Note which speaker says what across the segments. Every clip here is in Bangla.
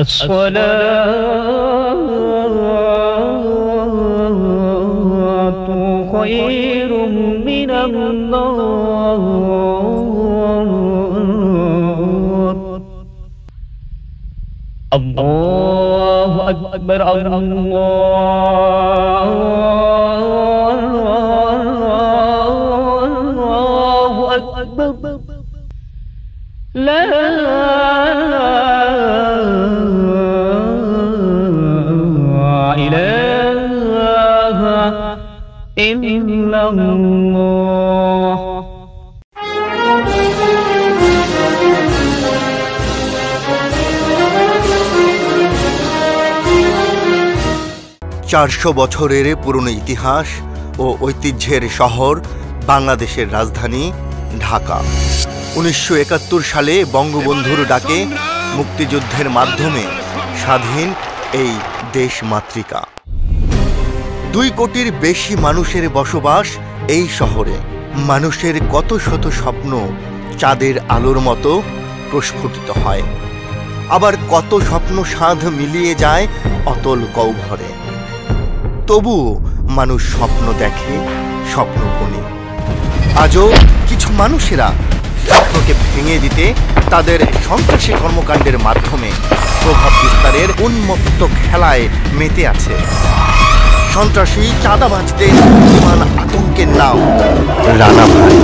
Speaker 1: আসসালাতু খায়রুম মিনান নার। আল্লাহু আকবার, আল্লাহু আকবার। লা ইলাহা ইল্লাল্লাহ।
Speaker 2: 400 বছরের পুরনো ইতিহাস ও ঐতিহ্যের শহর বাংলাদেশের রাজধানী ঢাকা। 1971 সালে বঙ্গবন্ধুর ডাকে মুক্তিযুদ্ধের মাধ্যমে স্বাধীন এই দেশমাতৃকা। 2 কোটির বেশি মানুষের বসবাস এই শহরে। মানুষের কত শত স্বপ্ন চাঁদের আলোর মতো প্রস্ফুটিত হয়, আবার কত স্বপ্ন সাধ মিলিয়ে যায় অতল গহ্বরে। তবুও মানুষ স্বপ্ন দেখে, স্বপ্ন বোনে। আজও কিছু মানুষেরা স্বপ্নকে ভেঙে দিতে তাদের সন্ত্রাসী কর্মকাণ্ডের মাধ্যমে প্রভাব বিস্তারের উন্মত্ত খেলায় মেতে আছে। সন্ত্রাসী চাঁদাবাজদের বিমান আতঙ্কের নাম রানা ভাই।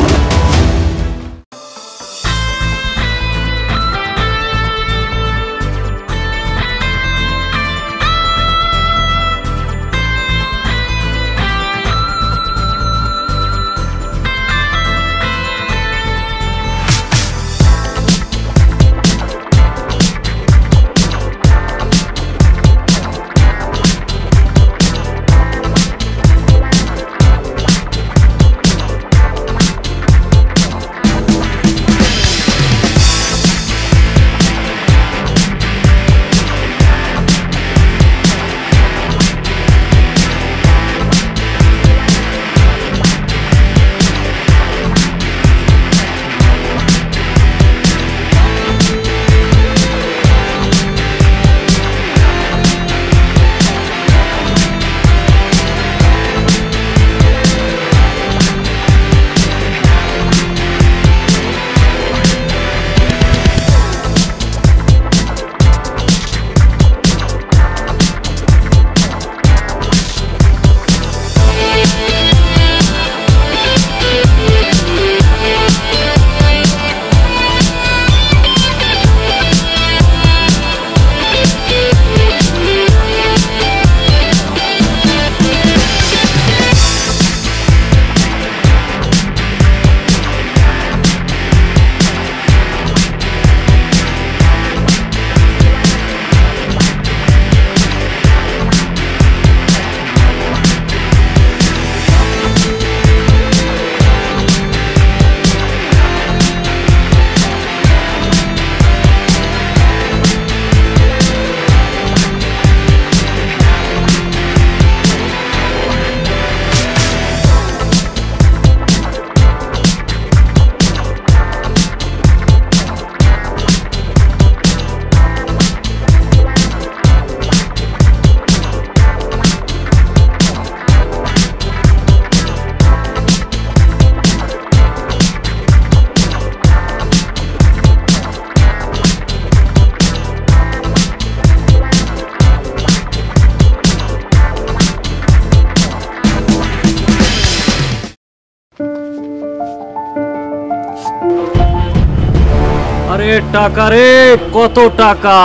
Speaker 3: আরে টাকা রে, কত টাকা!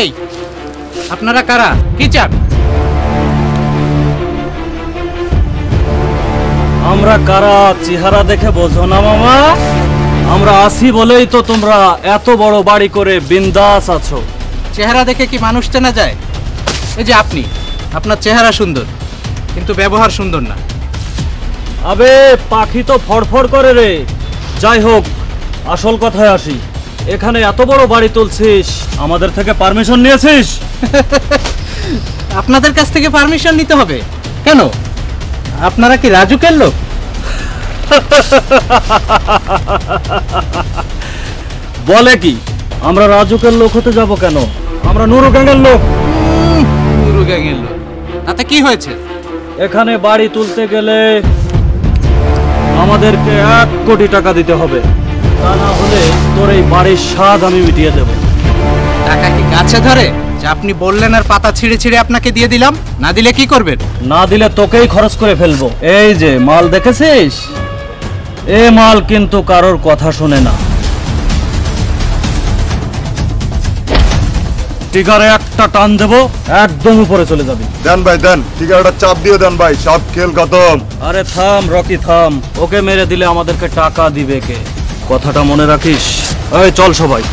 Speaker 4: এই আপনারা কারা, কি চান?
Speaker 3: আমরা কারা চেহারা দেখে বোঝো না মামা? আমরা আসি বলেই তো তোমরা এত বড় বাড়ি করে বিন্দাস আছো।
Speaker 4: চেহারা দেখে কি মানুষ চেনা যায়? এই যে আপনি, আপনার চেহারা সুন্দর কিন্তু ব্যবহার সুন্দর না।
Speaker 3: আবে পাখি তো ফড়ফড় করে রে। যাই হোক, আসল কথায় আসি। এখানে এত বড় বাড়ি তুলছিস, আমাদের থেকে পারমিশন নিয়েছিস?
Speaker 4: আপনাদের কাছ থেকে পারমিশন নিতে হবে কেন? আপনারা কি রাজুকের লোক?
Speaker 3: বলে কি, আমরা রাজুকের লোক হতে যাব কেন? আমরা নুরু গ্যাংয়ের লোক।
Speaker 4: পুরো গ্যাংয়ের লোক, তাতে কি হয়েছে?
Speaker 3: এখানে বাড়ি তুলতে গেলে আমাদেরকে 1 কোটি টাকা দিতে হবে, তা না হলে তোর এই বাড়ির স্বাদ আমি মিটিয়ে দেব।
Speaker 4: টাকা কি গাছে ধরে যে আপনি বললেন আর পাতা ছিঁড়ে ছিঁড়ে আপনাকে দিয়ে দিলাম? না দিলে কি করবেন?
Speaker 3: না দিলে তোকেই খরচ করে ফেলবো। এই যে মাল দেখেছিস, এ মাল কিন্তু কারোর কথা শোনে না। টিকারে একটা টান দেবো, একদম উপরে চলে যাবি।
Speaker 5: দেন ভাই দেন, ঠিকানাটা চাপ দিয়ে দেন ভাই, সব খেল খতম।
Speaker 3: আরে থাম রকি থাম, ওকে মেরে দিলে আমাদেরকে টাকা দিবে কে? কথাটা মনে রাখিস। এই চল সবাই।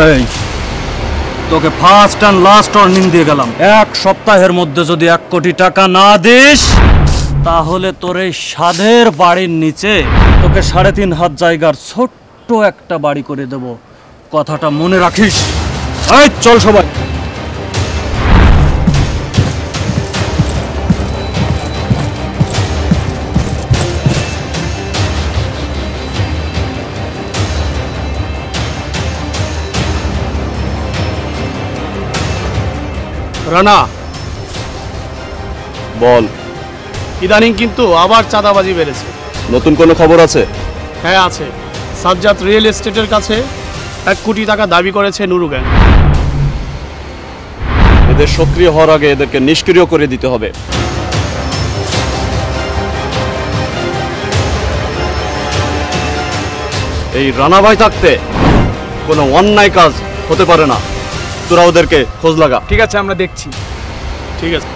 Speaker 3: এই তোকে ফার্স্ট অ্যান্ড লাস্ট ওয়ার্নিং দিয়ে গেলাম, 1 সপ্তাহের মধ্যে যদি 1 কোটি টাকা না দিস তাহলে তোর এই সাধের বাড়ির নিচে তোকে 3.5 হাত জায়গার ছোট্ট একটা বাড়ি করে দেব। কথাটা মনে রাখিস। এই চল সবাই।
Speaker 6: রানা,
Speaker 7: বল,
Speaker 6: ইদানিং কিন্তু আবার চাঁদাবাজি বেড়েছে।
Speaker 7: নতুন কোনো খবর আছে?
Speaker 6: হ্যাঁ আছে, সাজ্জাদ রিয়েল এস্টেটের কাছে 1 কোটি টাকা দাবি করেছে নুরু গ্যাং।
Speaker 7: এদের সক্রিয় হওয়ার আগে এদেরকে নিষ্ক্রিয় করে দিতে হবে। এই রানা ভাই থাকতে কোনো অন্যায় কাজ হতে পারে না। তোরা ওদেরকে খোঁজ লাগা।
Speaker 6: ঠিক আছে, আমরা দেখছি। ঠিক আছে।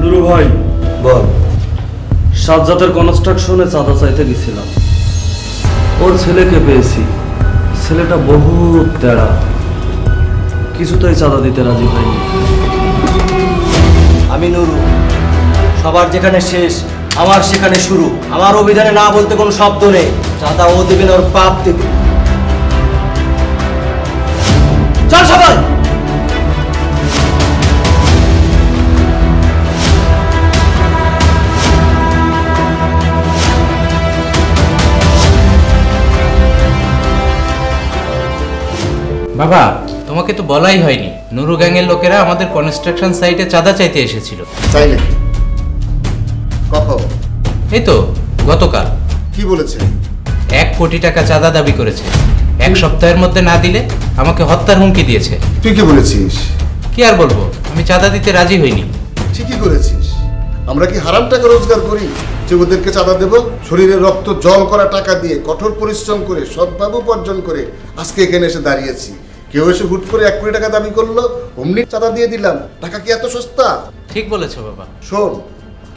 Speaker 3: নুরু ভাই
Speaker 2: বল।
Speaker 3: সাজ্জাদের কনস্ট্রাকশনে চাঁদা চাইতে গেছিলাম, ওর ছেলেকে পেয়েছি। ছেলেটা বহুত তেড়া, কিছুতেই চাঁদা দিতে রাজি হয়নি।
Speaker 8: আমি নুরু, সবার যেখানে শেষ আমার সেখানে শুরু। আমার অভিধানে না বলতে কোনো শব্দ নেই। চাঁদা ও দেবে না, ওর পাপ দেবে। চল সবাই।
Speaker 4: বাবা, তোমাকে তো বলাই হয়নি, নুরু গ্যাংয়ের লোকেরা আমাদের কনস্ট্রাকশন সাইটে চাঁদা চাইতে এসেছিল।
Speaker 5: তাই নাকি? কখন?
Speaker 4: এই তো গতকাল।
Speaker 5: কি বলেছে?
Speaker 4: 1 কোটি টাকা চাঁদা দাবি করেছে। 1 সপ্তাহের মধ্যে না দিলে আমাকে হত্যার হুমকি দিয়েছে।
Speaker 5: তুই কি বলেছিস?
Speaker 4: কি আর বলবো, আমি চাঁদা দিতে রাজি হইনি।
Speaker 5: ঠিকই করেছিস। আমরা কি হারাম টাকা রোজগার করি যে ওদেরকে চাঁদা দেব? শরীরের রক্ত জল করা টাকা দিয়ে কঠোর পরিশ্রম করে সৎভাবে উপার্জন করে আজকে এখানে এসে দাঁড়িয়েছি। কেউ এসে হুট করে 1 কোটি টাকা দাবি করলো, অমনি চাঁদা দিয়ে দিলাম। টাকা কি এত সস্তা?
Speaker 4: ঠিক বলেছো বাবা।
Speaker 5: শোন,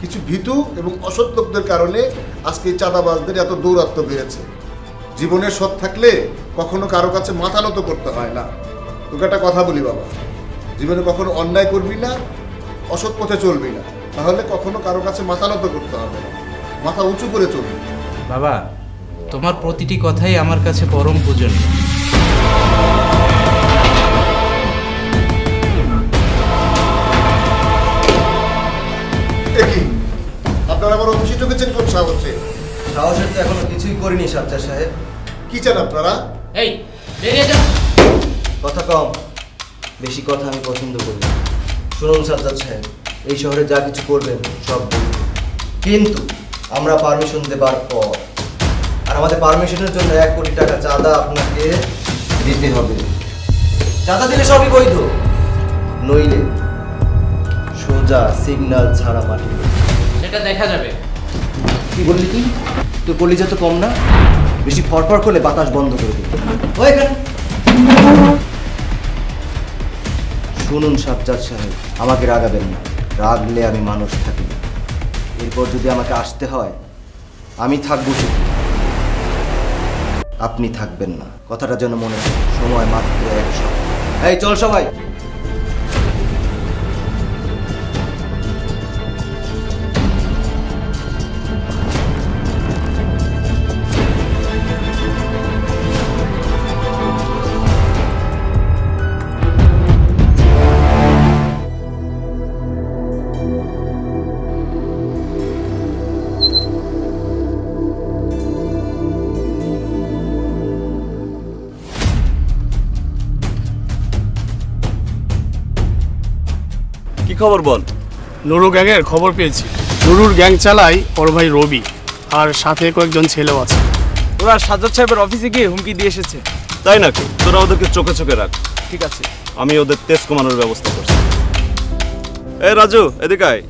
Speaker 5: কিছু ভীতু এবং অসৎ লোকদের কারণে আজকে এই চাঁদাবাজদের এত দৌরাত্ম্য বেড়েছে। জীবনে সৎ থাকলে কখনো কারো কাছে মাথা নত করতে হয় না। তোকে একটা কথা বলি বাবা, জীবনে কখনো অন্যায় করবি না, অসৎ পথে চলবি না, তাহলে কখনো কারো কাছে মাথা নত করতে হবে না, মাথা উঁচু করে চলবি।
Speaker 4: বাবা, তোমার প্রতিটি কথাই আমার কাছে পরম পূজনীয়।
Speaker 5: একই আপনারা আমার অফিসে ঢুকেছেন কোন সাহসে?
Speaker 8: সাহসের তো এখনো কিছুই করিনি সাজ্জাদ সাহেব।
Speaker 5: কি চান আপনারা?
Speaker 4: এই বেরিয়ে যা।
Speaker 8: কথা কম, বেশি কথা আমি পছন্দ করি না। শুনুন সাজ্জাদ সাহেব, এই শহরে যা কিছু করবেন সব বলবেন, কিন্তু আমরা পারমিশন দেবার পর। আর আমাদের পারমিশনের জন্য 1 কোটি টাকা চাঁদা আপনাকে দিতে হবে। চাঁদা দিলে সবই বৈধ, নইলে সোজা সিগন্যাল ছাড়া মাটি।
Speaker 4: সেটা দেখা যাবে।
Speaker 8: কি বললি তুই? তোর কলিজা তো কম না, বেশি ফরফর করলে বাতাস বন্ধ করে দিবি। ও এখানে শুনুন সাজ্জাদ সাহেব, আমাকে রাগাবেন না। রাগলে আমি মানুষ থাকি না। এরপর যদি আমাকে আসতে হয় আমি থাকবো ঠিক, আপনি থাকবেন না। কথাটা যেন মনে থাকে। সময় মাত্র 1 সপ্তাহ। এই চল সবাই।
Speaker 7: খবর বল।
Speaker 6: নুরু গ্যাংয়ের খবর পেয়েছি। নুরুর গ্যাং চালায় ওর ভাই রবি, আর সাথে কয়েকজন ছেলেও আছে।
Speaker 9: ওরা সাজ্জাদ সাহেবের অফিসে গিয়ে হুমকি দিয়ে এসেছে।
Speaker 7: তাই নাকি? তোরা ওদেরকে চোখে চোখে রাখ।
Speaker 9: ঠিক আছে,
Speaker 7: আমি ওদের তেজ কমানোর ব্যবস্থা করছি। এই রাজু, এদিকে আয়।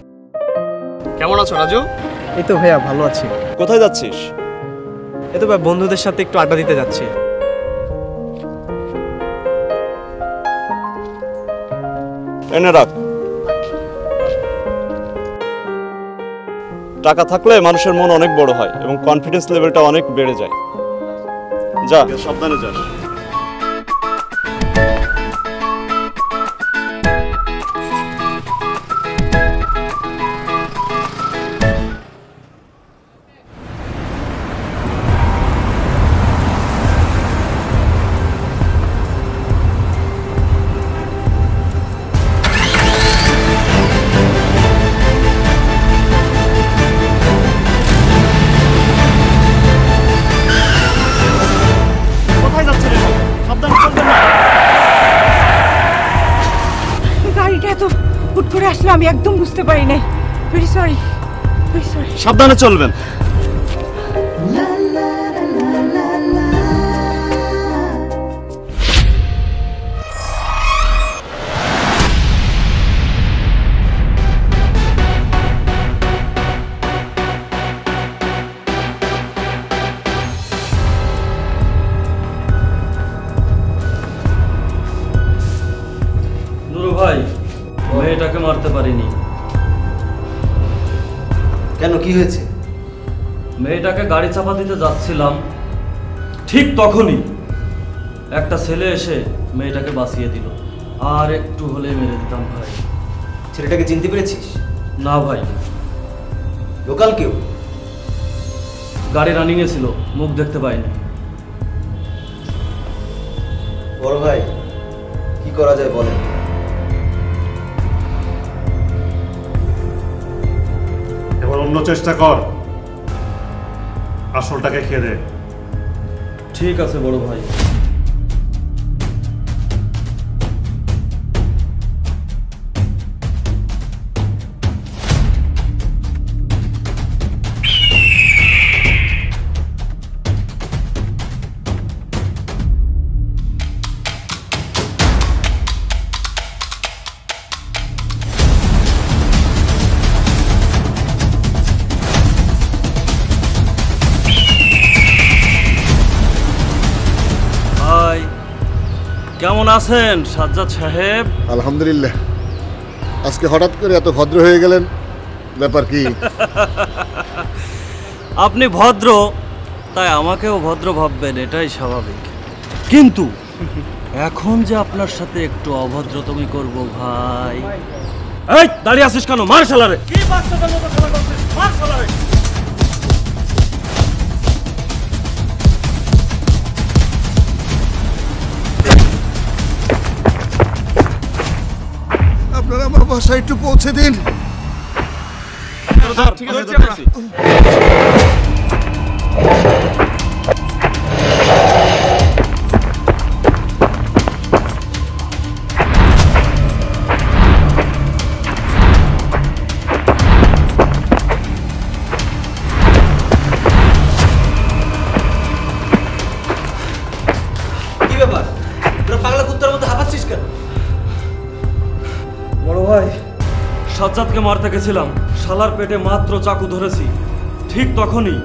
Speaker 6: কেমন আছো রাজু?
Speaker 9: এই তো ভাইয়া ভালো আছি।
Speaker 7: কোথায় যাচ্ছিস?
Speaker 9: এই তো ভাই বন্ধুদের সাথে একটু আড্ডা দিতে যাচ্ছি।
Speaker 7: এনে রাখ। টাকা থাকলে মানুষের মন অনেক বড় হয় এবং কনফিডেন্স লেভেলটা অনেক বেড়ে যায়। যা, সাবধানে যাস।
Speaker 10: গাড়িটা এত হুট করে আসলো আমি একদম বুঝতে পারি নাই। Very sorry, very sorry.
Speaker 7: সাবধানে চলবেন।
Speaker 3: ভাই, মেয়েটাকে মারতে পারিনি।
Speaker 8: কেন, কি হয়েছে?
Speaker 3: মেয়েটাকে গাড়ি চাপা দিতে যাচ্ছিলাম, ঠিক তখনই একটা ছেলে এসে মেয়েটাকে বাঁচিয়ে দিল। আর একটু হলে মেরে দিতাম ভাই।
Speaker 8: ছেলেটাকে চিনতে পেরেছিস?
Speaker 3: না ভাই।
Speaker 8: লোকাল কেউ?
Speaker 3: গাড়ি রানিং এ ছিল, মুখ দেখতে পাইনি।
Speaker 8: বড় ভাই, কি করা যায় বলেন?
Speaker 11: এবার অন্য চেষ্টা কর, আসলটাকে খেয়ে দে।
Speaker 3: ঠিক আছে বড় ভাই। কেমন আছেন সাজ্জাদ সাহেব?
Speaker 5: আলহামদুলিল্লাহ। আজকে হঠাৎ করে এত ভদ্র হয়ে গেলেন, ব্যাপার কি?
Speaker 3: আপনি ভদ্র, তাই আমাকেও ভদ্র ভাববেন, এটাই স্বাভাবিক। কিন্তু এখন যে আপনার সাথে একটু অভদ্রতমি করব ভাই। এই দাঁড়িয়ে আছিস কেন? মার শালারে! কি বাচ্চাদের মতো খেলা করছিস? মার শালারে!
Speaker 5: আপনারা আমার বাসায় একটু পৌঁছে দিন।
Speaker 6: ঠিক আছে,
Speaker 8: কি ব্যাপার? তোরা পাগলা কুত্তার মতো হাঁপাচ্ছিস কেন?
Speaker 3: বড় ভাই, সাজ্জাদকে মারতে গেছিলাম, শালার পেটে মাত্র চাকু ধরেছি, ঠিক তখনই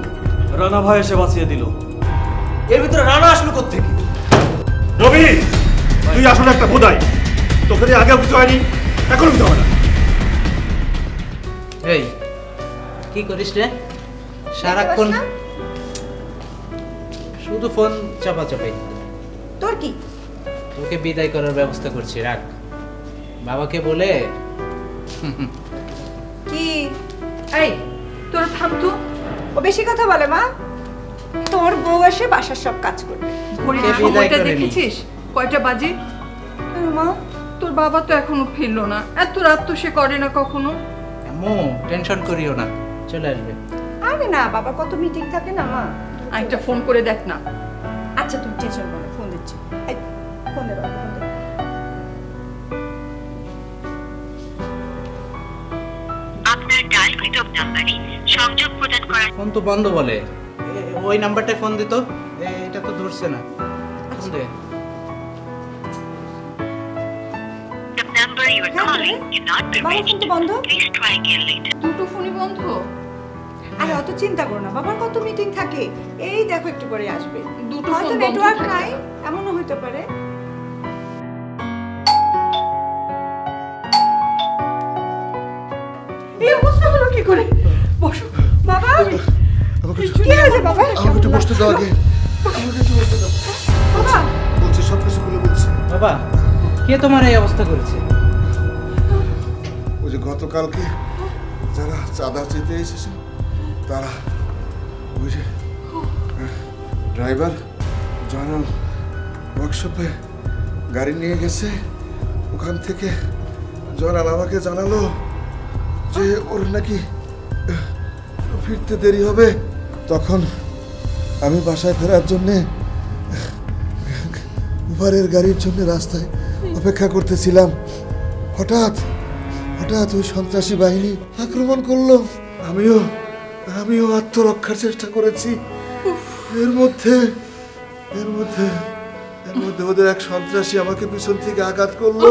Speaker 3: রানা ভাই এসে বাঁচিয়ে দিল।
Speaker 8: এর ভিতরে রানা আসলো কোত্থেকে?
Speaker 11: রবি, তুই আসলে একটা খোদাই। তোকে দিয়ে আগে কিছু হয়নি, এখনো কিছু হবে না।
Speaker 4: এই কি করিস রে সারাক্ষণ? শুধু ফোন চাপাচাপি।
Speaker 10: তোর কি?
Speaker 4: তোকে বিদায় করার ব্যবস্থা করছি, রাখ। বাবাকে বলে
Speaker 10: কি? এই তোর থাম তো, ও বেশি কথা বলে। মা, তোর বউ এসে বাসার সব কাজ করবে।
Speaker 4: ঘড়ির সময়টা
Speaker 12: দেখেছিস কয়টা বাজে? মা, তোর বাবা তো এখনো ফিরলো না, এত রাত তো সে করে না কখনো।
Speaker 4: আম্মু টেনশন করিও না, চলে আসবে।
Speaker 10: আরে না বাবা, কত মিটিং থাকে না মা।
Speaker 12: একটা ফোন করে দেখ না।
Speaker 10: আচ্ছা তুমি টেনশন করো না, ফোন দিচ্ছি। এই ফোন দে বাবা, ফোন দে।
Speaker 13: যোগাযোগ নাম্বারে সংযোগ প্রদান করা।
Speaker 4: ফোন তো বন্ধ বলে। ওই নাম্বারটায় ফোন দিত। এটা তো ধরছে না। ফোন দে।
Speaker 13: The number you are calling cannot be reached. Please try again later.
Speaker 12: দুটো ফোনই বন্ধ।
Speaker 10: আরে অত চিন্তা করো না, বাবার কত মিটিং থাকে। এই দেখো একটু পরে আসবে।
Speaker 12: দুটো
Speaker 10: হয়তো
Speaker 12: ফোন বন্ধ
Speaker 10: নেটওয়ার্ক
Speaker 12: থাকে।
Speaker 10: নাই, এমনও হতে পারে। এই অবস্থা হলো কি করে? বসো বাবা। কি হয়েছে বাবা?
Speaker 5: আমাকে একটু বসতে দাও আগে। আমাকে একটু বসতে দাও।
Speaker 10: বাবা
Speaker 5: বলছি সব কিছু খুলে বলছি।
Speaker 4: বাবা, কে তোমার এই অবস্থা করেছে?
Speaker 5: ওই যে গতকালকে যারা চাঁদা চেতে এসেছে তারা, ওই যে ড্রাইভার জয়নাল ওয়ার্কশপে গাড়ি নিয়ে গেছে, ওখান থেকে জয়নাল আমাকে জানালো যে ওর নাকি ফিরতে দেরি হবে। তখন আমি বাসায় ফেরার জন্যে উবারের গাড়ির জন্য রাস্তায় অপেক্ষা করতেছিলাম। হঠাৎ ওই সন্ত্রাসী বাহিনী আক্রমণ করলো। আমিও আত্মরক্ষার চেষ্টা করেছি। এর মধ্যে ওদের এক সন্ত্রাসী আমাকে পিছন থেকে আঘাত করলো।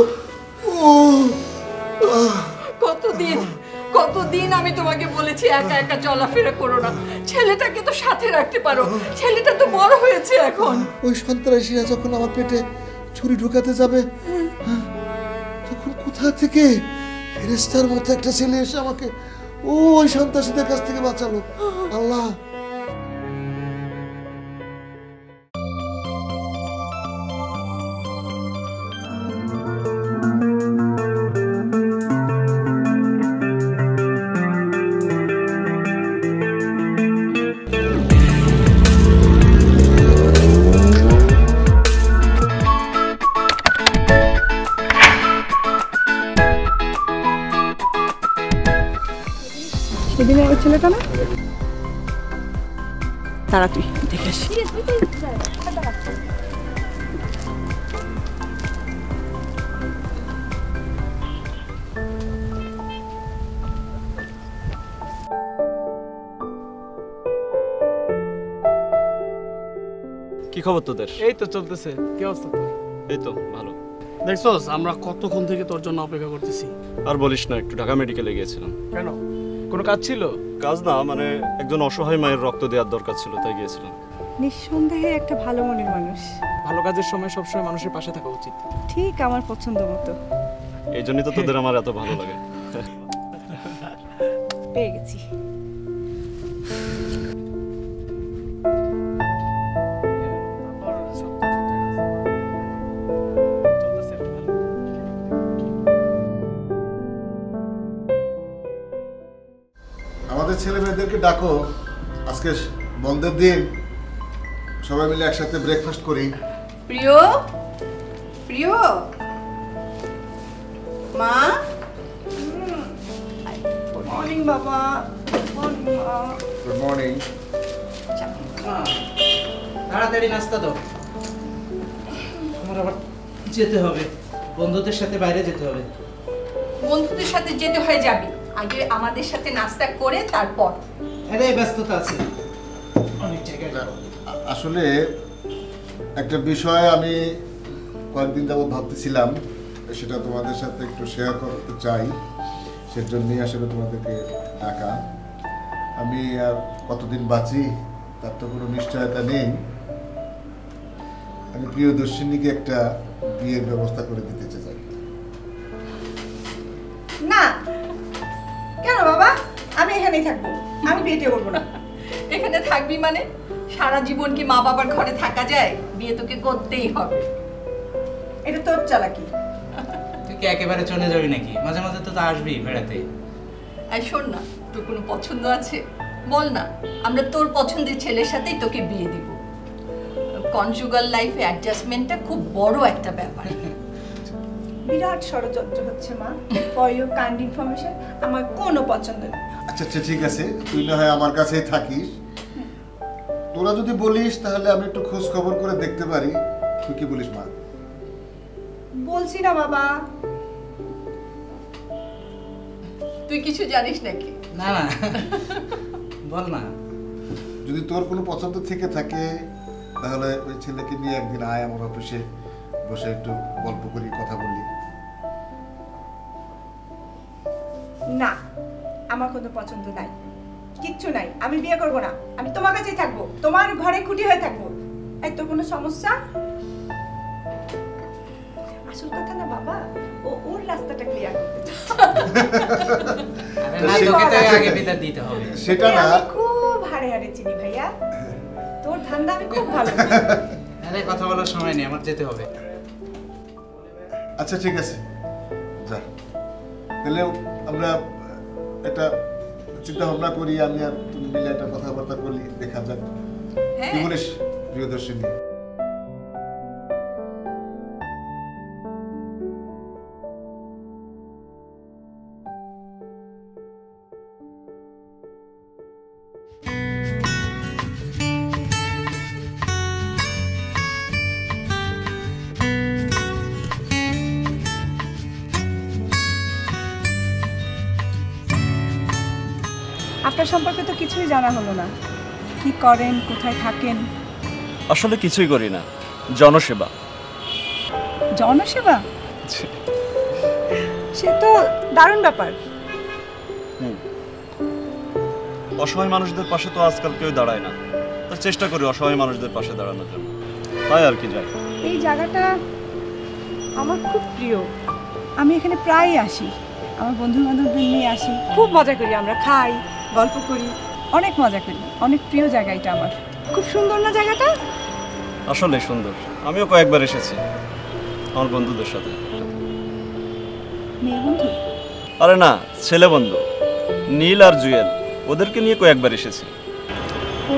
Speaker 12: কতদিন আমি তোমাকে বলেছি একা একা চলাফেরা করো না, ছেলেটাকে তো সাথে রাখতে পারো। ছেলেটা তো বড় হয়েছে এখন।
Speaker 5: ওই সন্ত্রাসীরা যখন আমার পেটে ছুরি ঢুকাতে যাবে, তখন কোথা থেকে ফেরেশতার মতো একটা ছেলে এসে আমাকে ওই সন্ত্রাসীদের কাছ থেকে বাঁচালো। আল্লাহ।
Speaker 10: সেদিনে ওই ছেলেটা না, তারা তুই দেখে আসি।
Speaker 7: কি খবর তোদের?
Speaker 9: এই তো চলতেছে। কি অবস্থা তোর?
Speaker 7: এই তো ভালো।
Speaker 6: দেখছস আমরা কতক্ষণ থেকে তোর জন্য অপেক্ষা করতেছি।
Speaker 7: আর বলিস না, একটু ঢাকা মেডিকেলে গিয়েছিলাম।
Speaker 9: কেন, কোনো কাজ ছিল?
Speaker 7: কাজ না, মানে একজন অসহায় মায়ের রক্ত দেওয়ার দরকার ছিল, তাই গিয়েছিলাম।
Speaker 10: নিঃসন্দেহে একটা ভালো মনের মানুষ।
Speaker 9: ভালো কাজের সময় সবসময় মানুষের পাশে থাকা উচিত।
Speaker 10: ঠিক আমার পছন্দ মতো।
Speaker 7: এই জন্যই তো তোদের আমার এত ভালো লাগে।
Speaker 10: পেয়ে গেছি।
Speaker 5: আমাদের ছেলে মেয়েদেরকে ডাকো, আজকে বন্ধের দিন, সবাই মিলে একসাথে ব্রেকফাস্ট করি।
Speaker 12: প্রিয় প্রিয় মা।
Speaker 10: গুড মর্নিং বাবা।
Speaker 5: Good morning.
Speaker 4: তাড়াতাড়ি নাস্তা দাও। আমার আবার যেতে হবে, বন্ধুদের সাথে বাইরে যেতে হবে।
Speaker 12: বন্ধুদের সাথে যেতে হয় যাবি, আগে আমাদের সাথে নাস্তা করে তারপর।
Speaker 4: আরে ব্যস্ততা আছে, অনেক জায়গায় যাবো।
Speaker 5: আসলে একটা বিষয় আমি কয়েকদিন যাবত ভাবতেছিলাম, সেটা তোমাদের সাথে একটু শেয়ার করতে চাই, সেজন্যই আসলে তোমাদেরকে ডাকা। আমি আর কতদিন বাঁচি তার তো কোনো নিশ্চয়তা নেই। আমি প্রিয়দর্শিনীকে একটা বিয়ের ব্যবস্থা করে দিতে চাই।
Speaker 10: না কেন বাবা, আমি এখানেই থাকবো, আমি বিয়ে করবো না।
Speaker 12: এখানে থাকবি মানে? সারা জীবন কি মা বাবার ঘরে থাকা যায়? বিয়ে তোকে করতেই হবে।
Speaker 10: এটা তোর চালাকি।
Speaker 4: তুই কি একেবারে চলে যাবি নাকি? মাঝে মাঝে তো আসবি বেড়াতে।
Speaker 12: এই শোন না, তোর কোনো পছন্দ আছে বল না, আমরা তোর পছন্দের ছেলের সাথেই তোকে বিয়ে দিব। কনজুগাল লাইফে অ্যাডজাস্টমেন্টটা খুব বড় একটা ব্যাপার।
Speaker 10: বিরাট ষড়যন্ত্র হচ্ছে মা। ফর ইউর কাইন্ড ইনফরমেশন, আমার কোনো পছন্দ নেই।
Speaker 5: আচ্ছা আচ্ছা ঠিক আছে, তুই না হয় আমার কাছেই থাকিস। তোরা যদি বলিস তাহলে আমি একটু খোঁজ খবর করে দেখতে পারি। তুই কি বলিস মা?
Speaker 10: বলছি না বাবা।
Speaker 12: তুই কিছু জানিস নাকি?
Speaker 4: না না, বল না।
Speaker 5: যদি তোর কোনো পছন্দ থেকে থাকে তাহলে ওই ছেলেকে নিয়ে একদিন আয় আমার অফিসে, বসে একটু গল্প করি, কথা বলি।
Speaker 10: না, আমার কোনো পছন্দ নাই, কিচ্ছু নাই। আমি বিয়ে করব না, আমি তোমার কাছেই থাকবো, তোমার ঘরে খুঁটি হয়ে থাকবো। এই তো কোনো সমস্যা? আসল কথা না বাবা, ও ওর রাস্তাটা ক্লিয়ার করতে
Speaker 4: না, তোকে তো আগে বিদায় দিতে হবে।
Speaker 10: সেটা না, আমি খুব হাড়ে হাড়ে চিনি ভাইয়া, তোর ধান্দা আমি খুব ভালো।
Speaker 4: আরে কথা বলার সময় নেই, আমার যেতে হবে।
Speaker 5: আচ্ছা ঠিক আছে, যা। তাহলে আমরা একটা চিন্তা ভাবনা করি, আমি আর তুমি মিলে একটা কথাবার্তা করি, দেখা যাক কি বলিস প্রিয়দর্শিনী।
Speaker 10: আপনার সম্পর্কে তো কিছুই জানা হলো না, কি করেন, কোথায় থাকেন?
Speaker 7: আসলে কিছুই করি না, জনসেবা।
Speaker 10: জনসেবা? সে তো দারুণ ব্যাপার।
Speaker 7: অসহায় মানুষদের পাশে তো আজকাল কেউ দাঁড়ায় না, তাই চেষ্টা করি অসহায় মানুষদের পাশে দাঁড়ানোর জন্য, তাই আর কি। যাই,
Speaker 10: এই জায়গাটা আমার খুব প্রিয়, আমি এখানে প্রায় আসি, আমার বন্ধু বান্ধবদের নিয়ে আসি, খুব মজা করি, আমরা খাই, গল্প করি, অনেক মজা করি, অনেক প্রিয় জায়গা এটা আমার। খুব সুন্দর না জায়গাটা?
Speaker 7: আসলে সুন্দর, আমিও কয়েকবার এসেছি আমার বন্ধুদের সাথে।
Speaker 10: মেয়ে বন্ধু?
Speaker 7: আরে না, ছেলে বন্ধু, নীল আর জুয়েল, ওদেরকে নিয়ে কয়েকবার এসেছি।
Speaker 10: ও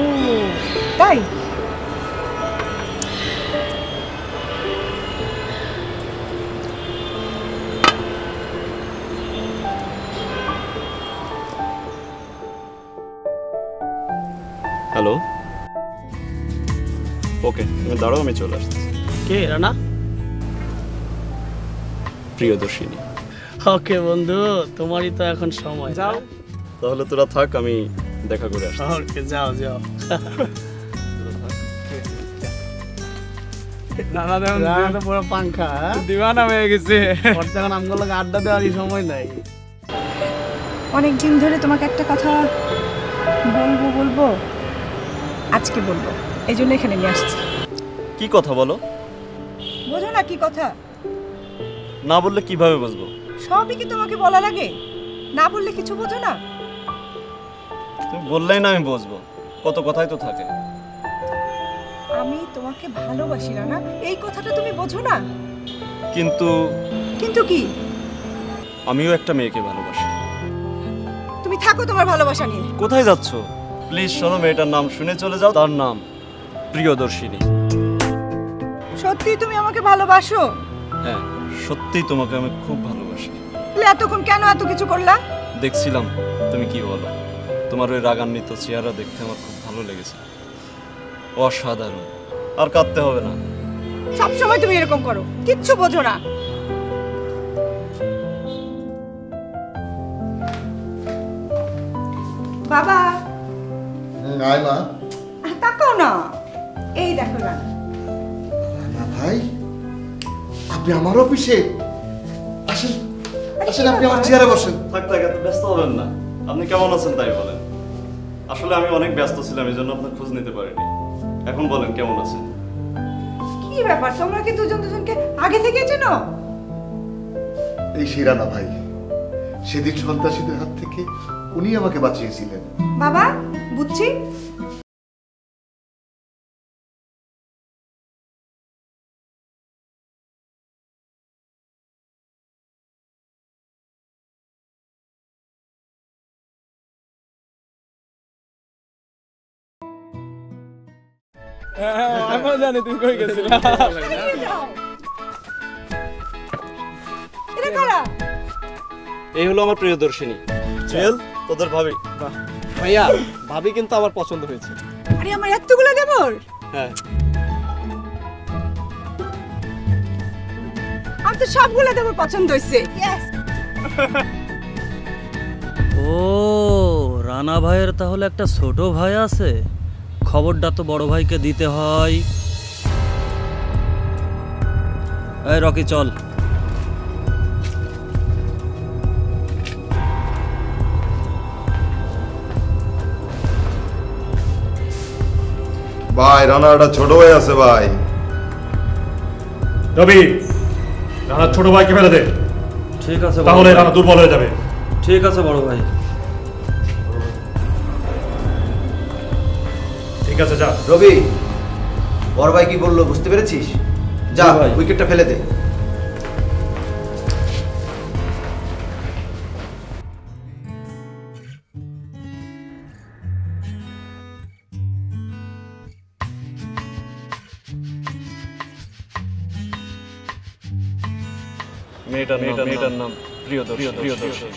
Speaker 10: তাই?
Speaker 7: হ্যালো, ওকে তুমি দাঁড়াও, আমি চলে আসছি।
Speaker 6: কে রানা?
Speaker 7: প্রিয়দর্শিনী।
Speaker 6: ওকে বন্ধু, তোমারই তো এখন সময়, যাও।
Speaker 7: তাহলে তোরা থাক, আমি দেখা করে আসছি।
Speaker 6: ওকে, যাও যাও। নানা দেন তো পুরো পাঙ্খা দিওয়ানা হয়ে গেছে, ওর তখন আমগুলো আড্ডা দেওয়ারই সময় নাই।
Speaker 10: অনেকদিন ধরে তোমাকে একটা কথা বলবো বলবো, আজকে বলবো, এই জন্য এখানে নিয়ে আসছি।
Speaker 7: কি কথা বলো?
Speaker 10: বোঝো না কি কথা?
Speaker 7: না বললে কিভাবে বুঝবো?
Speaker 10: সবই কি তোমাকে বলা লাগে? না বললে কিছু বোঝো না?
Speaker 7: তুমি বললেই না আমি বুঝবো, কত কথাই তো থাকে।
Speaker 10: আমি তোমাকে ভালোবাসি না, এই কথাটা তুমি বোঝো না?
Speaker 7: কিন্তু
Speaker 10: কিন্তু কি?
Speaker 7: আমিও একটা মেয়েকে ভালোবাসি।
Speaker 10: তুমি থাকো তোমার ভালোবাসা নিয়ে।
Speaker 7: কোথায় যাচ্ছো? প্লিজ শোনো, মেয়েটার নাম শুনে চলে যাও, তার নাম প্রিয়দর্শিনী।
Speaker 10: সত্যি তুমি আমাকে ভালোবাসো?
Speaker 7: হ্যাঁ, সত্যি তোমাকে আমি খুব ভালোবাসি।
Speaker 10: তাহলে এতক্ষণ কেন এত কিছু করলা?
Speaker 7: দেখছিলাম তুমি কি বলো, তোমার ওই রাগান্বিত চেহারা দেখতে আমার খুব ভালো লেগেছে, অসাধারণ। আর কাঁদতে হবে না,
Speaker 10: সব সময় তুমি এরকম করো, কিচ্ছু বোঝো না। বাবা,
Speaker 5: আয় মা।
Speaker 10: তাকাও না, এই দেখো না।
Speaker 5: না ভাই, আপনি আমার অফিসে আসেন, আসেন, আপনি আমার চেয়ারে বসেন।
Speaker 7: থাক থাক, এত ব্যস্ত হবেন না। আপনি কেমন আছেন তাই বলেন। আসলে আমি অনেক ব্যস্ত ছিলাম, এই জন্য আপনার খোঁজ নিতে পারিনি। এখন বলেন কেমন আছেন?
Speaker 10: কি ব্যাপার, তোমরা কি দুজন দুজনকে আগে থেকে চেনো?
Speaker 5: এই শিরানা ভাই, সেদিন সন্ত্রাসীদের হাত থেকে উনি আমাকে বাঁচিয়েছিলেন।
Speaker 10: বাবা, বুঝছি।
Speaker 9: আমিও জানি তুমি কই গেছিলা।
Speaker 10: এটা কারা?
Speaker 7: এই হলো আমার প্রিয়দর্শিনী। জুয়েল, তোদের ভাবি।
Speaker 9: বাহ ভাইয়া, ভাবি কিন্তু আমার পছন্দ হয়েছে।
Speaker 10: আরে আমার এতগুলো দেবর?
Speaker 7: হ্যাঁ,
Speaker 10: আমার তো সবগুলো দেবর পছন্দ হয়েছে। ইয়েস।
Speaker 3: ও রানা ভাইয়ের তাহলে একটা ছোট ভাই আছে, খবরটা তো বড় ভাইকে দিতে হয়। এই রকি চল।
Speaker 14: ভাই রানাটা ছোট ভাই আছে ভাই।
Speaker 11: রবি, রানার ছোট ভাইকে ফেলে দে।
Speaker 3: ঠিক আছে,
Speaker 11: তাহলে রানা দুর্বল হয়ে যাবে।
Speaker 3: ঠিক আছে বড় ভাই।
Speaker 11: ঠিক আছে যা।
Speaker 8: রবি, বড় ভাই কি বললো বুঝতে পেরেছিস? যা উইকেটটা ফেলে দে।
Speaker 7: মেয়েটার নাম প্রিয়দর্শী।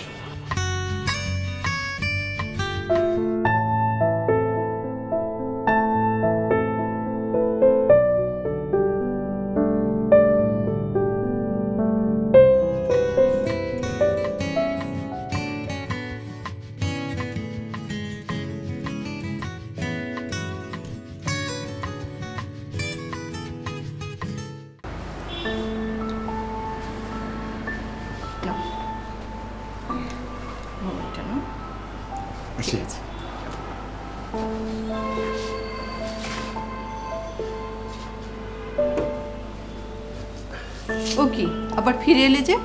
Speaker 12: ও কি আবার ফিরে এলে যে?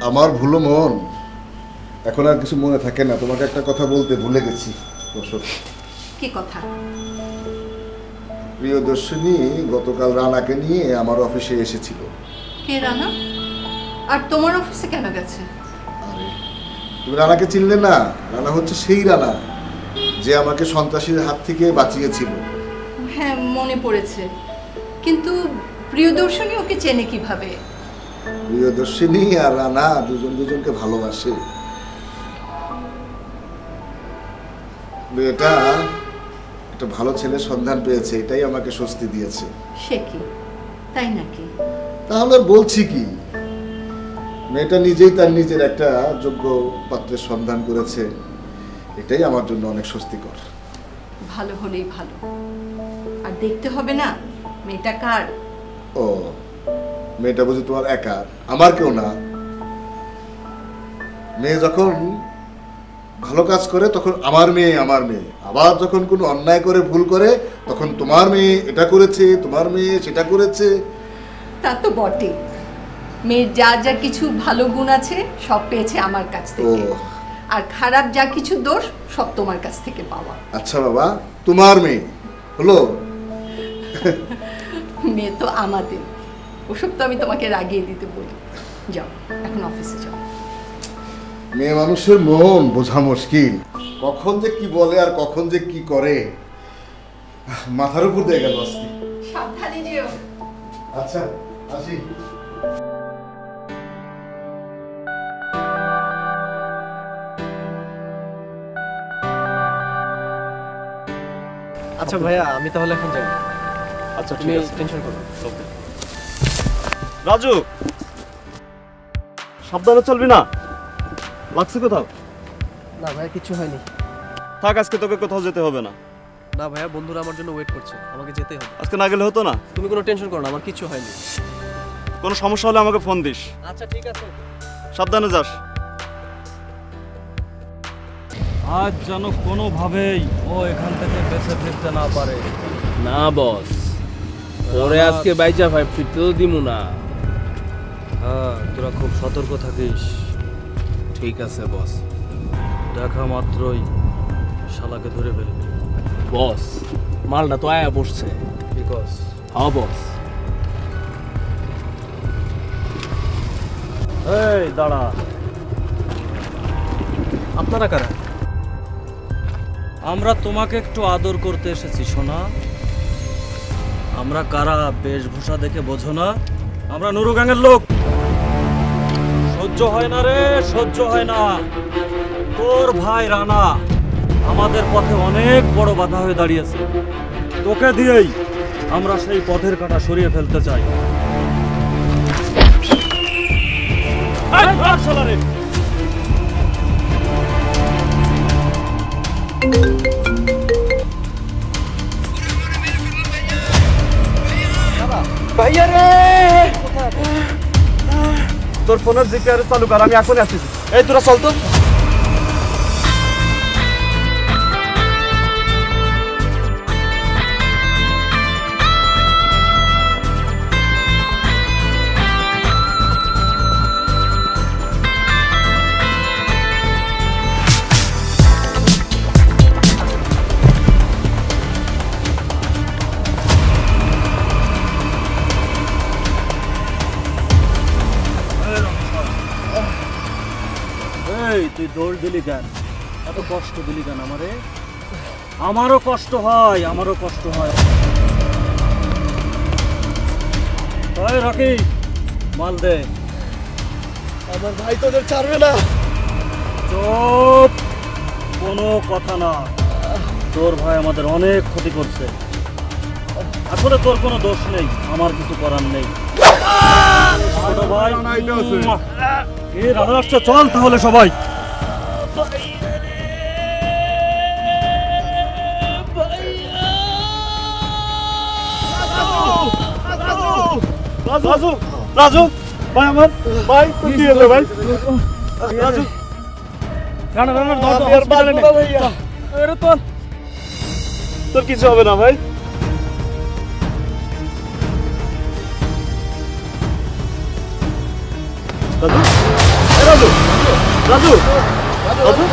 Speaker 5: আমার ভুলো মন, এখন আর কিছু মনে থাকে না। তোমাকে একটা কথা বলতে ভুলে গেছি।
Speaker 12: কি কথা?
Speaker 5: প্রিয়দর্শিনী গতকাল রানাকে নিয়ে আমার অফিসে এসেছিল।
Speaker 12: কে রানা? আর তোমার অফিসে কেন গেছে?
Speaker 5: তুমি রানাকে চিনলে না? রানা হচ্ছে সেই রানা যে আমাকে সন্ত্রাসীদের হাত থেকে বাঁচিয়েছিল।
Speaker 12: হ্যাঁ মনে পড়েছে, কিন্তু প্রিয়দর্শিনী ওকে চেনে কিভাবে?
Speaker 5: প্রিয়দর্শিনী আর রানা দুজন দুজনকে ভালোবাসে। মেয়েটা একটা ভালো ছেলের সন্ধান পেয়েছে, এটাই আমাকে স্বস্তি দিয়েছে।
Speaker 12: সে কি তাই নাকি?
Speaker 5: তাহলে আর বলছি কি, মেয়েটা নিজেই তার নিজের একটা যোগ্য পাত্রের সন্ধান করেছে, এটাই আমার জন্য অনেক স্বস্তিকর।
Speaker 12: ভালো হলেই ভালো। আর দেখতে হবে না মেয়েটা কার?
Speaker 5: ও, মেয়েটা বুঝি তোমার একা? আমার কেউ না। মেয়ে যখন ভালো কাজ করে তখন আমার মেয়ে, আবার যখন কোনো অন্যায় করে ভুল করে তখন তোমার মেয়ে এটা করেছে, তোমার মেয়ে সেটা করেছে।
Speaker 12: তা তো বটে, মেয়ের যা যা কিছু ভালো গুণ আছে সব পেয়েছে আমার কাছ থেকে, আর খারাপ যা কিছু দোষ সব তোমার কাছ থেকে পাওয়া।
Speaker 5: আচ্ছা বাবা, তোমার মেয়ে হলো।
Speaker 12: মেয়ে তো আমাদের, ওসব তো আমি তোমাকে রাগিয়ে দিতে বলি। যাও এখন অফিসে যাও।
Speaker 5: মেয়ে মানুষের মন বোঝা মুশকিল, কখন যে কি বলে আর কখন যে কি করে মাথার উপর দিয়ে গেল আজকে।
Speaker 12: সাবধানে যেও।
Speaker 5: আচ্ছা আসি।
Speaker 9: আচ্ছা ভাইয়া, আমি তাহলে এখন যাই।
Speaker 7: আচ্ছা
Speaker 9: তুমি
Speaker 7: ঠিক আছে,
Speaker 9: টেনশন করো।
Speaker 7: ওকে রাজু, সাবধানে চলবি না। লাগছে কোথাও?
Speaker 9: না ভাইয়া, কিছু হয়নি।
Speaker 7: থাক, আজকে তোকে কোথাও যেতে হবে না।
Speaker 9: না ভাইয়া, বন্ধুরা আমার জন্য ওয়েট করছে, আমাকে যেতেই হবে।
Speaker 7: আজকে না গেলে হতো না?
Speaker 9: তুমি কোনো টেনশন করো না, আমার কিছু হয়নি।
Speaker 7: কোনো সমস্যা হলে আমাকে ফোন দিস।
Speaker 9: আচ্ছা ঠিক আছে।
Speaker 7: সাবধানে যাস।
Speaker 3: আজ যেন কোনোভাবেই ও এখান থেকে বেঁচে ফিরতে না পারে।
Speaker 15: না বস, ওরে আজকে বাইচা ভাই ফিরতেও দিমু না।
Speaker 3: হ্যাঁ, তোরা খুব সতর্ক থাকিস।
Speaker 15: ঠিক আছে বস।
Speaker 3: দেখা মাত্রই শালাকে ধরে ফেলবি।
Speaker 15: বস, মালটা তো আয়া পড়ছে।
Speaker 3: বিকজ
Speaker 15: হ্যাঁ বস।
Speaker 3: এই দাঁড়া।
Speaker 9: আপনারা কারা?
Speaker 3: আমরা তোমাকে একটু আদর করতে এসেছি সোনা। আমরা কারা বেশভূষা দেখে বোঝো না? আমরা নুরু গ্যাংয়ের লোক। সহ্য হয় না রে, সহ্য হয় না। তোর ভাই রানা আমাদের পথে অনেক বড় বাধা হয়ে দাঁড়িয়েছে। তোকে দিয়েই আমরা সেই পথের কাঁটা সরিয়ে ফেলতে চাই।
Speaker 11: ভাইয়া রে তোর ফোনের জিপিআর চালু কর, আমি এখনই আসতেছি। এই তোরা চল তো।
Speaker 3: তুই দৌড় দিলি কেন? এত কষ্ট দিলি কেন আমারে? আমারও কষ্ট হয়, আমারও কষ্ট হয়। ওই রকি, মাল দে।
Speaker 11: আমার ভাই তোদের ছাড়বে না।
Speaker 3: চুপ, কোনো কথা না। তোর ভাই আমাদের অনেক ক্ষতি করছে। আসলে তোর কোনো দোষ নেই, আমার কিছু করার নেই। ছোট ভাই রানা আসছে, চল তাহলে সবাই।
Speaker 11: রাজু রাজু ভাই, আমার ভাই কি হলো ভাই? রাজু
Speaker 3: রানা রানা
Speaker 11: তোর কিছু হবে না ভাই। রাজু রাজু রাজু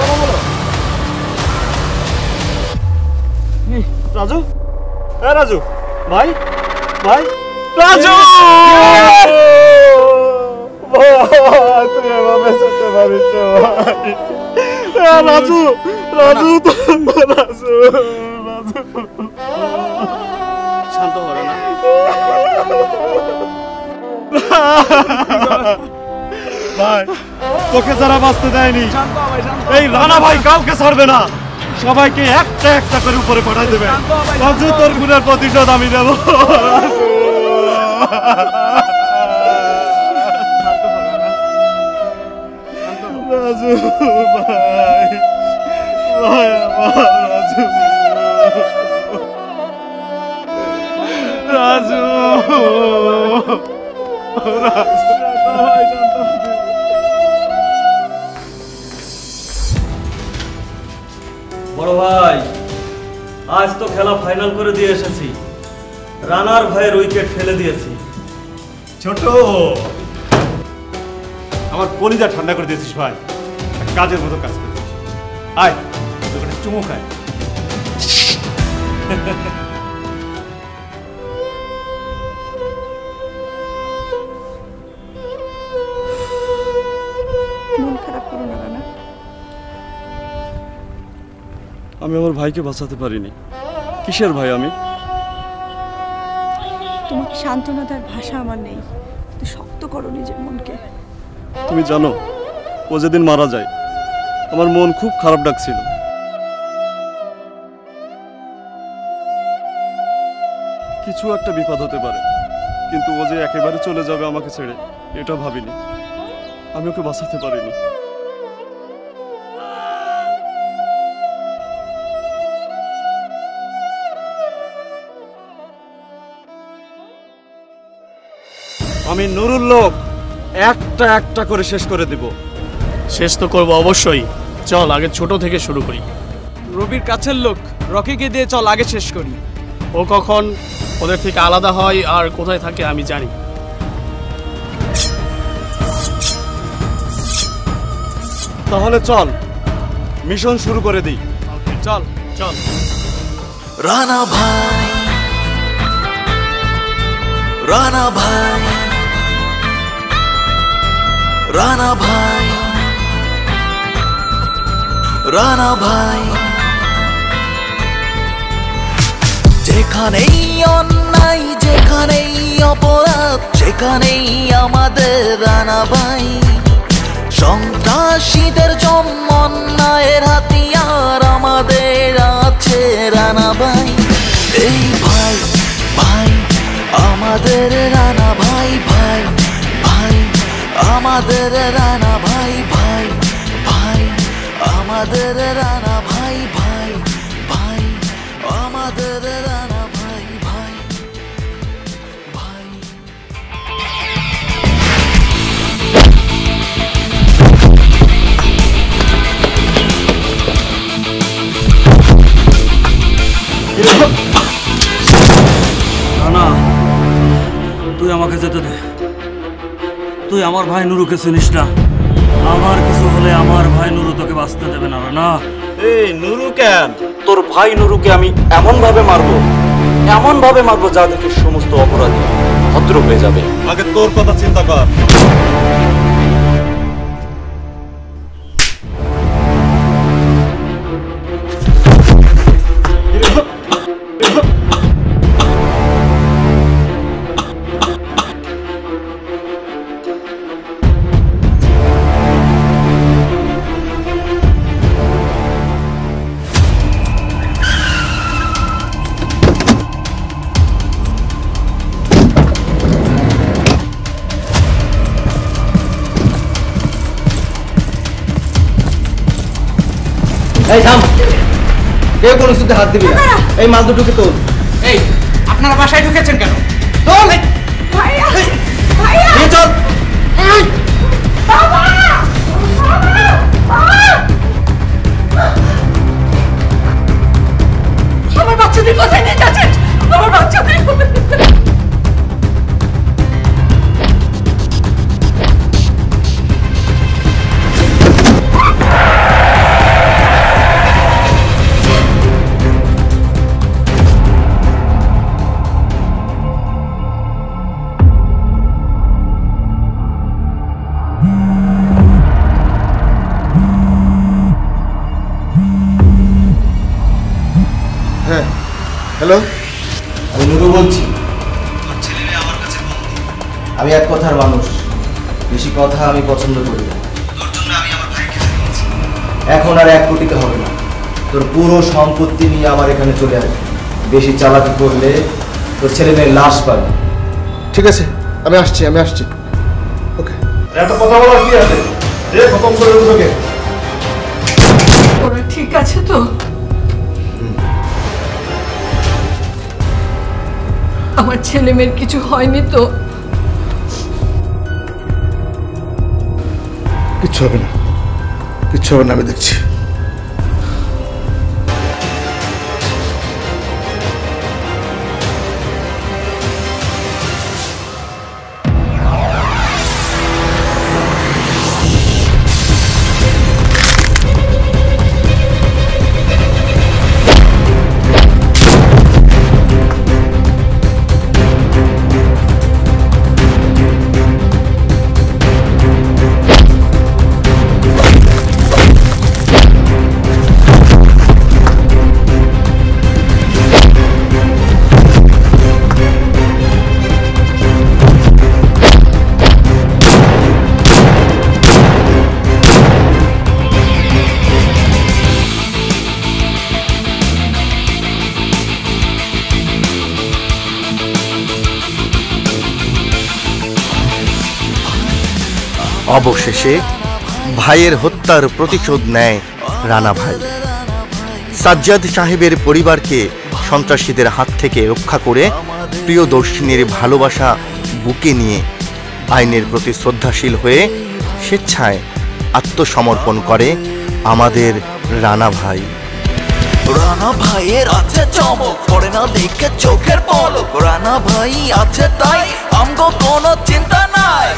Speaker 11: রাজু হ্যাঁ রাজু ভাই ভাই রাজু তুই এভাবে যেতে পারিস রাজু রাজু রাজু রাজু
Speaker 6: শান্ত হলো না।
Speaker 11: ভাই তোকে যারা বাঁচতে দেয়নি, এই রানা ভাই কাউকে ছাড়বে না, সবাইকে একটা একটা করে উপরে পাঠাই দেবে। রাজু তোর গুণের প্রতিশোধ আমি নেব। রাজু ভাই ভাই আমার রাজু রাজু
Speaker 3: বড় ভাই, আজ তো খেলা ফাইনাল করে দিয়ে এসেছি। রানার ভাইয়ের উইকেট ফেলে দিয়েছি।
Speaker 11: ছোট আমার কলিজা ঠান্ডা করে দিয়েছিস ভাই, কাজের মতো কাজ করছিস। আয় তোকে একটা চুমু খায়।
Speaker 10: মন খারাপ করো না রানা।
Speaker 7: আমি আমার ভাইকে বাঁচাতে পারিনি। কিসের ভাই আমি?
Speaker 10: তোমাকে সান্ত্বনা দেওয়ার ভাষা আমার নেই। তো শক্ত করো নিজের মনকে।
Speaker 7: তুমি জানো ও যেদিন মারা যায় আমার মন খুব খারাপ ডাকছিল। কিছু একটা বিপদ হতে পারে, কিন্তু ও যে একেবারে চলে যাবে আমাকে ছেড়ে, এটা ভাবিনি। আমি ওকে বাঁচাতে পারিনি। আমি নুরুল লোক একটা একটা করে শেষ করে দিব।
Speaker 6: শেষ তো করবো অবশ্যই। চল আগে ছোট থেকে শুরু করি।
Speaker 9: রবির কাছের লোক রকিকে দিয়ে চল আগে শেষ করি।
Speaker 6: ও কখন ওদের থেকে আলাদা হয় আর কোথায় থাকে আমি জানি।
Speaker 7: তাহলে চল মিশন শুরু করে দিই।
Speaker 6: চল চল।
Speaker 16: রানা ভাই, রানা ভাই, রানা ভাই, রানা ভাই, যেখানেই অন্যায়, যেখানেই অপরাধ, সেখানেই আমাদের রানা ভাই। সন্ত্রাসীদের জন্ম অন্যায়ের হাতিয়ার আমাদের আছে রানা ভাই। এই ভাই ভাই আমাদের রানা ভাই, ভাই ভাই আমাদের রানা ভাই, ভাই ভাই আমাদের রানা ভাই, ভাই।
Speaker 3: তুই আমাকে যেতে দে। তুই আমার ভাই নুরুকে চিনিস না। আমার কিছু হলে আমার ভাই নুরু তোকে বাঁচতে দেবে না। না
Speaker 7: এই নুরু কেন?
Speaker 3: তোর ভাই নুরুকে আমি এমন ভাবে মারবো যা দেখে সমস্ত অপরাধী ভদ্র হয়ে যাবে।
Speaker 7: আগে তোর কথা চিন্তা কর।
Speaker 8: এই থাম, কেউ কোনো কিছুতে হাত দিবি না। এই মাল দুটোকে তোল।
Speaker 4: এই আপনারা বাসায় ঢুকেছেন কেন?
Speaker 8: তোল।
Speaker 10: ভাইয়া ভাইয়া
Speaker 8: নিয়ে চল।
Speaker 10: বাবা আমার বাচ্চাদের কোথায় নিয়ে যাচ্ছেন? আমার বাচ্চাদের
Speaker 5: হ্যালো,
Speaker 8: আমি নুরু বলছি। আমি এক কথার মানুষ, বেশি কথা আমি পছন্দ করি না। এখন আর 1 কোটিতে হবে না। তোর পুরো সম্পত্তি নিয়ে আমার এখানে চলে আসবে। বেশি চালাকি করলে তোর ছেলে মেয়ের লাশ পাবে।
Speaker 5: ঠিক আছে, আমি আসছি। ওকে,
Speaker 11: এত কথা বলার কি আছে? দে খতম করে দেবো তোকে।
Speaker 12: ওরা ঠিক আছে তো? আমার ছেলে মেয়ের কিছু হয়নি তো?
Speaker 5: কিচ্ছু হবে না, আমি দেখছি।
Speaker 2: অবশেষে ভাইয়ের হত্যার প্রতিশোধ নেয় রানা ভাই। সাজ্জাদ সাহেবের পরিবারকে সন্ত্রাসীদের হাত থেকে রক্ষা করে প্রিয়দর্শিনীর ভালোবাসা বুকে নিয়ে আইনের প্রতি শ্রদ্ধাশীল হয়ে স্বেচ্ছায় আত্মসমর্পণ করে আমাদের রানা ভাই।
Speaker 16: রানা ভাইয়ের আছে চমক, পড়ে না দেখে চোখের পলক। রানা ভাই আছে তাই আমগো কোনো চিন্তা নাই।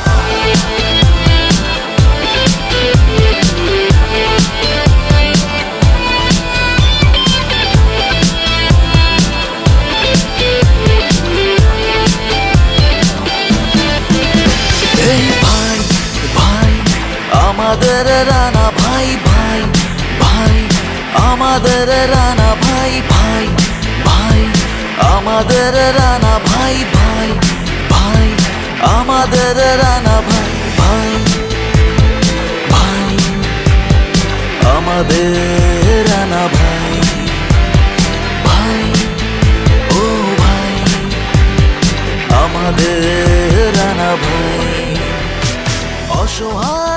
Speaker 16: এই ভাই ভাই আমাদের রানা ভাই, ভাই ভাই আমাদের রানা ভাই, ভাই ভাই আমাদের রানা ভাই, ভাই ভাই আমাদের রানা ভাই, ভাই ভাই আমাদের রানা ভাই, ভাই ও ভাই আমাদের রানা ভাই। অসহায়